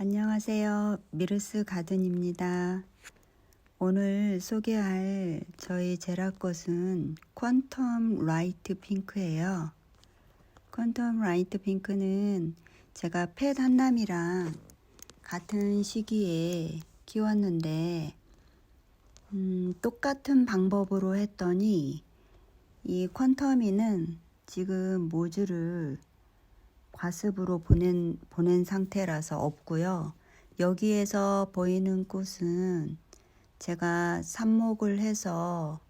안녕하세요. 미르스 가든입니다. 오늘 소개할 저희 제라꽃은 퀀텀 라이트 핑크예요. 퀀텀 라이트 핑크는 제가 펫 한남이랑 같은 시기에 키웠는데 똑같은 방법으로 했더니 이 퀀텀이는 지금 모주를 과습으로 보낸 상태라서 없고요. 여기에서 보이는 꽃은 제가 삽목을 해서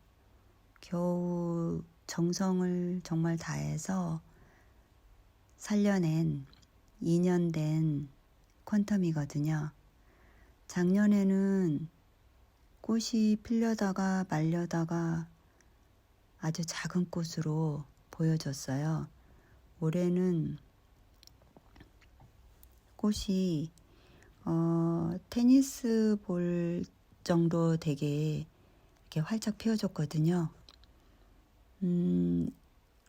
겨우 정성을 정말 다해서 살려낸 2년 된 퀀텀이거든요. 작년에는 꽃이 피려다가 말려다가 아주 작은 꽃으로 보여졌어요. 올해는 꽃이 테니스 볼 정도 되게 이렇게 활짝 피어졌거든요.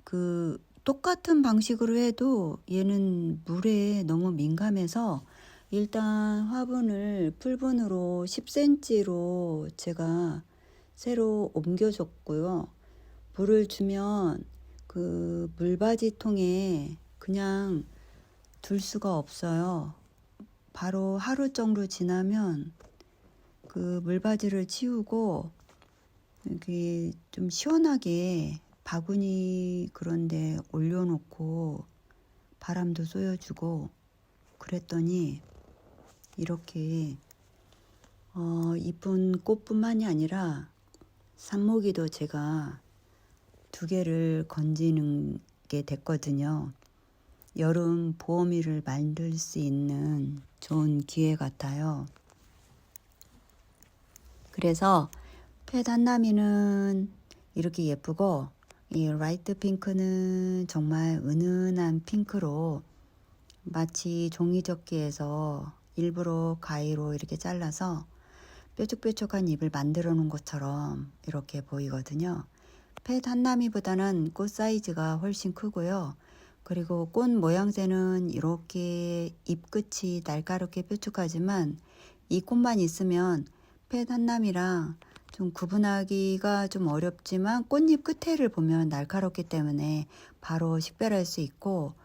그 똑같은 방식으로 해도 얘는 물에 너무 민감해서 일단 화분을 풀분으로 10cm로 제가 새로 옮겨줬고요. 물을 주면 그 물받이통에 그냥 둘 수가 없어요. 바로 하루 정도 지나면 그 물바지를 치우고 여기 좀 시원하게 바구니 그런데 올려놓고 바람도 쏘여주고 그랬더니 이렇게 이쁜 꽃뿐만이 아니라 삽모기도 제가 2개를 건지는 게 됐거든요. 여름 보호미를 만들 수 있는 좋은 기회 같아요. 그래서 펫 한남이는 이렇게 예쁘고 이 라이트 핑크는 정말 은은한 핑크로 마치 종이접기에서 일부러 가위로 이렇게 잘라서 뾰족뾰족한 잎을 만들어 놓은 것처럼 이렇게 보이거든요. 펫 한남이보다는 꽃 사이즈가 훨씬 크고요. 그리고 꽃 모양새는 이렇게 잎끝이 날카롭게 뾰족하지만 이 꽃만 있으면 펫 한남이랑 좀 구분하기가 좀 어렵지만 꽃잎 끝에를 보면 날카롭기 때문에 바로 식별할 수 있고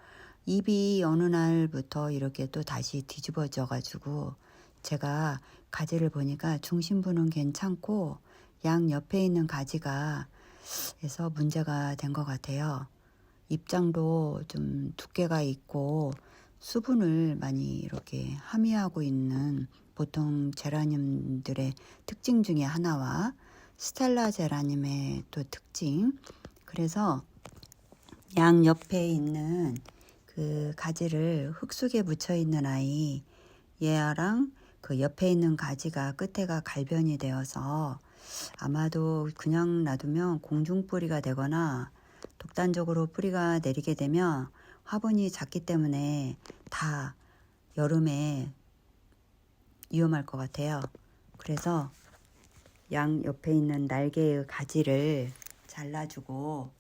잎이 어느 날부터 이렇게 또 다시 뒤집어져 가지고 제가 가지를 보니까 중심부는 괜찮고 양 옆에 있는 가지가 해서 문제가 된 것 같아요. 잎장도 좀 두께가 있고 수분을 많이 이렇게 함유하고 있는 보통 제라늄들의 특징 중에 하나와 스텔라 제라늄의 또 특징. 그래서 양 옆에 있는 그 가지를 흙 속에 묻혀 있는 아이 얘랑 그 옆에 있는 가지가 끝에가 갈변이 되어서 아마도 그냥 놔두면 공중뿌리가 되거나 독단적으로 뿌리가 내리게 되면 화분이 작기 때문에 다 여름에 위험할 것 같아요. 그래서 양 옆에 있는 날개의 가지를 잘라주고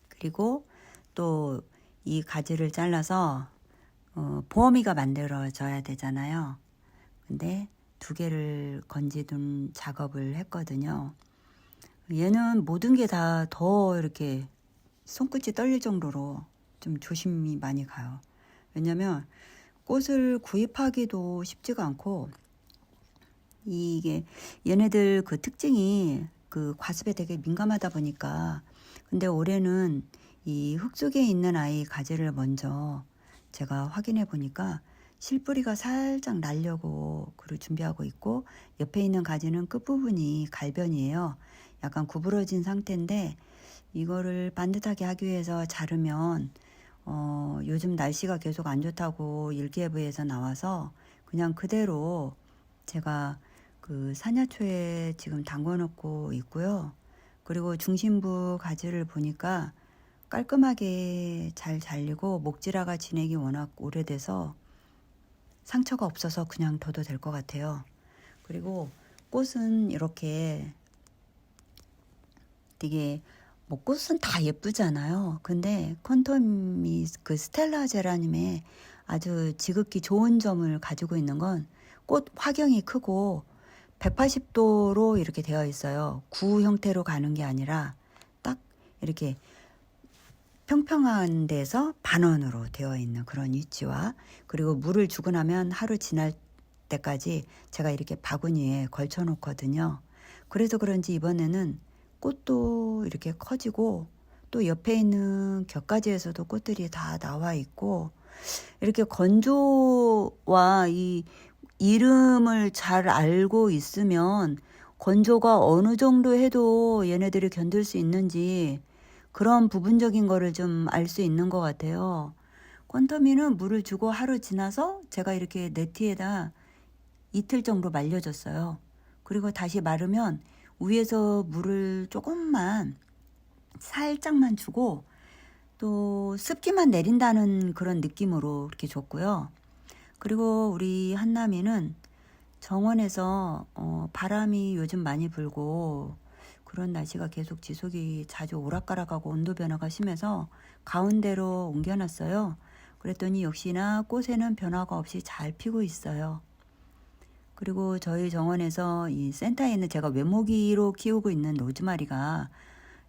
그리고 또 이 가지를 잘라서 보어미가 만들어져야 되잖아요. 근데 2개를 건지둔 작업을 했거든요. 얘는 모든 게 다 더 이렇게 손끝이 떨릴 정도로 좀 조심히 많이 가요. 왜냐면 꽃을 구입하기도 쉽지가 않고 이게 얘네들 그 특징이 그 과습에 되게 민감하다 보니까 근데 올해는 이 흙 속에 있는 아이 가지를 먼저 제가 확인해 보니까 실뿌리가 살짝 날려고 그걸 준비하고 있고 옆에 있는 가지는 끝부분이 갈변이에요. 약간 구부러진 상태인데 이거를 반듯하게 하기 위해서 자르면 요즘 날씨가 계속 안 좋다고 일기예보에서 나와서 그냥 그대로 제가 그 산야초에 지금 담궈 놓고 있고요. 그리고 중심부 가지를 보니까 깔끔하게 잘 잘리고 목질화가 진행이 워낙 오래돼서 상처가 없어서 그냥 둬도 될 것 같아요. 그리고 꽃은 이렇게 되게 뭐 꽃은 다 예쁘잖아요. 근데 퀀텀이 그 스텔라 제라늄에 아주 지극히 좋은 점을 가지고 있는 건 꽃 화경이 크고 180도로 이렇게 되어 있어요. 구 형태로 가는 게 아니라 딱 이렇게 평평한 데서 반원으로 되어 있는 그런 위치와, 그리고 물을 주고 나면 하루 지날 때까지 제가 이렇게 바구니에 걸쳐 놓거든요. 그래서 그런지 이번에는 꽃도 이렇게 커지고 또 옆에 있는 곁가지에서도 꽃들이 다 나와 있고, 이렇게 건조와 이 이름을 잘 알고 있으면 건조가 어느 정도 해도 얘네들이 견딜 수 있는지 그런 부분적인 거를 좀 알 수 있는 것 같아요. 퀀터미는 물을 주고 하루 지나서 제가 이렇게 네티에다 이틀 정도 말려줬어요. 그리고 다시 마르면 위에서 물을 조금만 살짝만 주고 또 습기만 내린다는 그런 느낌으로 이렇게 줬고요. 그리고 우리 한남이는 정원에서 바람이 요즘 많이 불고 그런 날씨가 계속 지속이 자주 오락가락하고 온도 변화가 심해서 가운데로 옮겨놨어요. 그랬더니 역시나 꽃에는 변화가 없이 잘 피고 있어요. 그리고 저희 정원에서 이 센터에 있는 제가 외모기로 키우고 있는 로즈마리가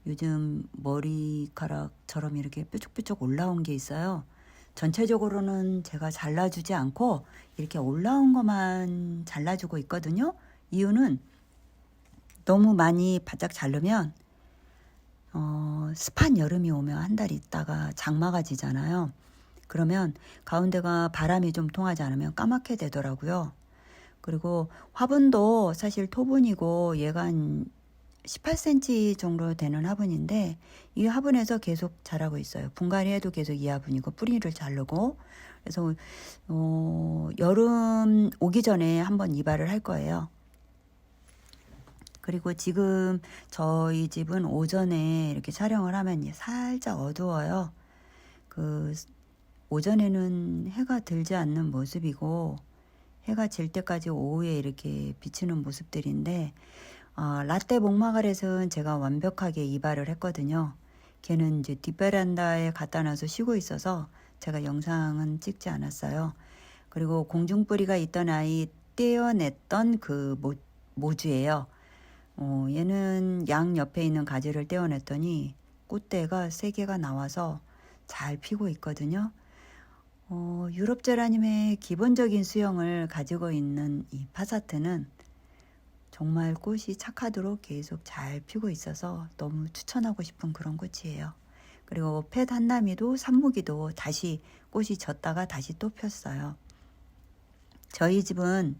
요즘 머리카락처럼 이렇게 뾰족뾰족 올라온 게 있어요. 전체적으로는 제가 잘라주지 않고 이렇게 올라온 것만 잘라주고 있거든요. 이유는 너무 많이 바짝 자르면 습한 여름이 오면 한 달 있다가 장마가 지잖아요. 그러면 가운데가 바람이 좀 통하지 않으면 까맣게 되더라고요. 그리고 화분도 사실 토분이고 얘가 한 18cm 정도 되는 화분인데 이 화분에서 계속 자라고 있어요. 분갈이해도 계속 이 화분이고 뿌리를 자르고, 그래서 여름 오기 전에 한번 이발을 할 거예요. 그리고 지금 저희 집은 오전에 이렇게 촬영을 하면 살짝 어두워요. 그 오전에는 해가 들지 않는 모습이고 해가 질 때까지 오후에 이렇게 비치는 모습들인데, 라떼 목마가렛은 제가 완벽하게 이발을 했거든요. 걔는 이제 뒷베란다에 갖다 놔서 쉬고 있어서 제가 영상은 찍지 않았어요. 그리고 공중뿌리가 있던 아이 떼어냈던 그 모주예요. 얘는 양 옆에 있는 가지를 떼어냈더니 꽃대가 3개가 나와서 잘 피고 있거든요. 유럽 제라늄의 기본적인 수영을 가지고 있는 이 파사트는 정말 꽃이 착하도록 계속 잘 피고 있어서 너무 추천하고 싶은 그런 꽃이에요. 그리고 펫 한나미도 산모기도 다시 꽃이 졌다가 다시 또 폈어요. 저희 집은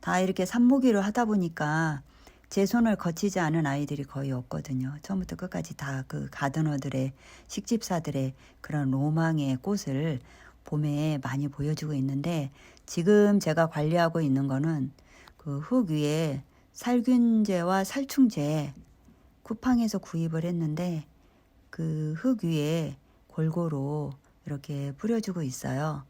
다 이렇게 산모기로 하다 보니까 제 손을 거치지 않은 아이들이 거의 없거든요. 처음부터 끝까지 다 그 가드너들의, 식집사들의 그런 로망의 꽃을 봄에 많이 보여주고 있는데, 지금 제가 관리하고 있는 거는 그 흙 위에 살균제와 살충제 쿠팡에서 구입을 했는데 그 흙 위에 골고루 이렇게 뿌려주고 있어요.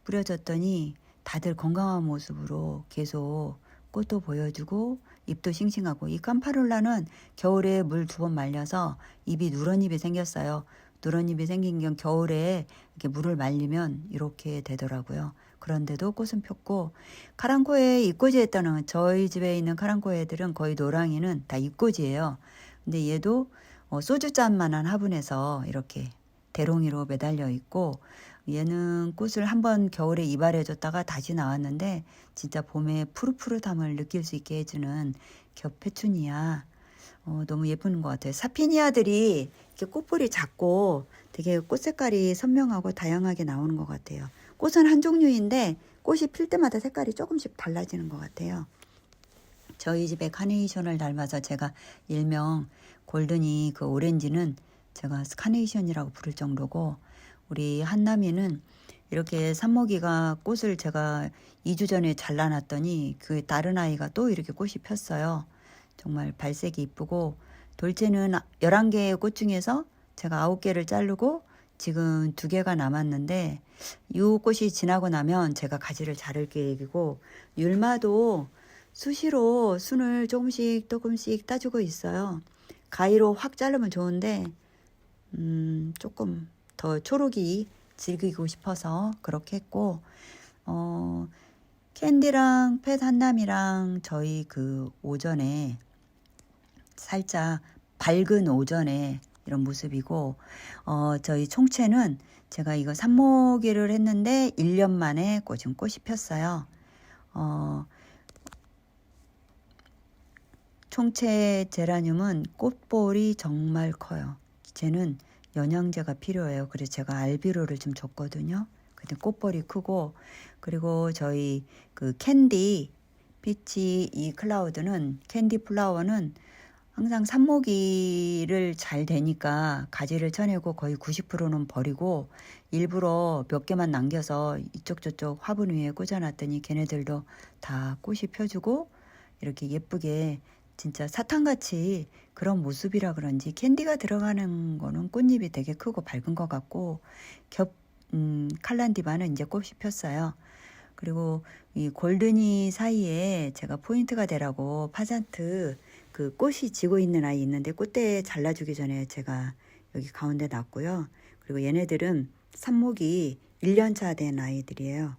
뿌려줬더니 다들 건강한 모습으로 계속 꽃도 보여주고 잎도 싱싱하고, 이 깜파룰라는 겨울에 물 2번 말려서 잎이 누런잎이 생겼어요. 누런잎이 생긴 건 겨울에 이렇게 물을 말리면 이렇게 되더라고요. 그런데도 꽃은 폈고, 카랑코에 잎꽂이 했다는, 저희 집에 있는 카랑코에들은 거의 노랑이는 다 잎꽂이예요. 근데 얘도 소주잔만한 화분에서 이렇게 대롱이로 매달려 있고, 얘는 꽃을 한번 겨울에 이발해줬다가 다시 나왔는데 진짜 봄에 푸릇푸릇함을 느낄 수 있게 해주는 겹페추니아, 너무 예쁜 것 같아요. 사피니아들이 이렇게 꽃볼이 작고 되게 꽃 색깔이 선명하고 다양하게 나오는 것 같아요. 꽃은 한 종류인데 꽃이 필 때마다 색깔이 조금씩 달라지는 것 같아요. 저희 집에 카네이션을 닮아서 제가 일명 골든이, 그 오렌지는 제가 카네이션이라고 부를 정도고, 우리 한남이는 이렇게 산모기가 꽃을 제가 2주 전에 잘라놨더니 그 다른 아이가 또 이렇게 꽃이 폈어요. 정말 발색이 이쁘고, 돌체는 11개의 꽃 중에서 제가 9개를 자르고 지금 2개가 남았는데, 이 꽃이 지나고 나면 제가 가지를 자를 계획이고, 율마도 수시로 순을 조금씩 따주고 있어요. 가위로 확 자르면 좋은데 조금 더 초록이 즐기고 싶어서 그렇게 했고, 캔디랑 펫 한남이랑 저희 그 오전에 살짝 밝은 오전에 이런 모습이고, 저희 총채는 제가 이거 삽모기를 했는데 1년 만에 지금 꽃이 폈어요. 총채 제라늄은 꽃볼이 정말 커요. 쟤는 영양제가 필요해요. 그래서 제가 알비로를 좀 줬거든요. 근데 꽃볼이 크고, 그리고 저희 그 캔디 피치 이 클라우드는, 캔디 플라워는 항상 삽모기를 잘 되니까 가지를 쳐내고 거의 90%는 버리고 일부러 몇 개만 남겨서 이쪽 저쪽 화분 위에 꽂아놨더니 걔네들도 다 꽃이 펴주고 이렇게 예쁘게 진짜 사탕같이 그런 모습이라 그런지 캔디가 들어가는 거는 꽃잎이 되게 크고 밝은 것 같고, 칼란디바는 이제 꽃이 폈어요. 그리고 이 골든이 사이에 제가 포인트가 되라고 파잔트 그 꽃이 지고 있는 아이 있는데 꽃대 잘라주기 전에 제가 여기 가운데 놨고요. 그리고 얘네들은 삽목이 1년차 된 아이들이에요.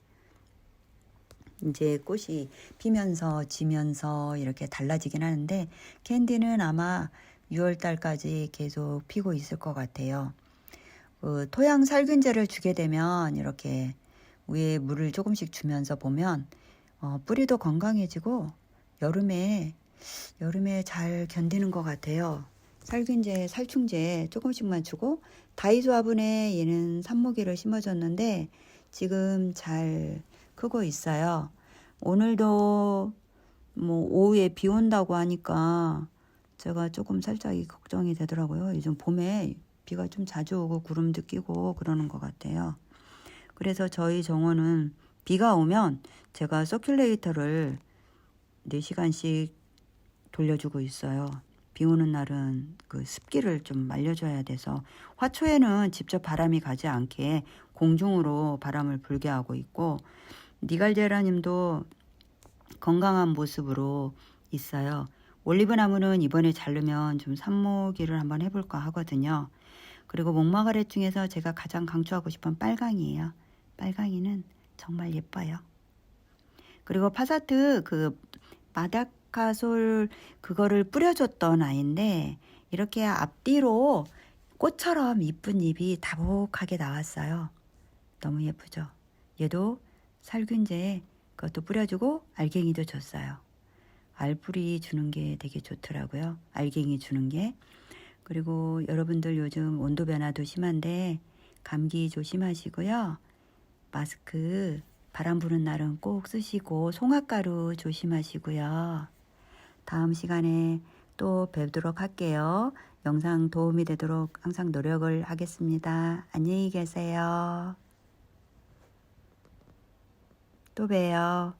이제 꽃이 피면서 지면서 이렇게 달라지긴 하는데 캔디는 아마 6월 달까지 계속 피고 있을 것 같아요. 토양 살균제를 주게 되면 이렇게 위에 물을 조금씩 주면서 보면 뿌리도 건강해지고 여름에 잘 견디는 것 같아요. 살균제, 살충제 조금씩만 주고, 다이소 화분에 얘는 삽모기를 심어줬는데 지금 잘 크고 있어요. 오늘도 뭐 오후에 비 온다고 하니까 제가 조금 살짝 걱정이 되더라고요. 요즘 봄에 비가 좀 자주 오고 구름도 끼고 그러는 것 같아요. 그래서 저희 정원은 비가 오면 제가 서큘레이터를 4시간씩 돌려주고 있어요. 비 오는 날은 그 습기를 좀 말려줘야 돼서, 화초에는 직접 바람이 가지 않게 공중으로 바람을 불게 하고 있고, 니갈제라님도 건강한 모습으로 있어요. 올리브 나무는 이번에 자르면 좀 삽모기를 한번 해볼까 하거든요. 그리고 목마가렛 중에서 제가 가장 강추하고 싶은 빨강이에요. 빨강이는 정말 예뻐요. 그리고 파사트 그 마다카솔 그거를 뿌려줬던 아이인데 이렇게 앞뒤로 꽃처럼 이쁜 잎이 다복하게 나왔어요. 너무 예쁘죠? 얘도 살균제 그것도 뿌려주고 알갱이도 줬어요. 알뿌리 주는 게 되게 좋더라고요. 알갱이 주는 게. 그리고 여러분들 요즘 온도 변화도 심한데 감기 조심하시고요. 마스크 바람 부는 날은 꼭 쓰시고 송화가루 조심하시고요. 다음 시간에 또 뵙도록 할게요. 영상 도움이 되도록 항상 노력을 하겠습니다. 안녕히 계세요. 또 봬요.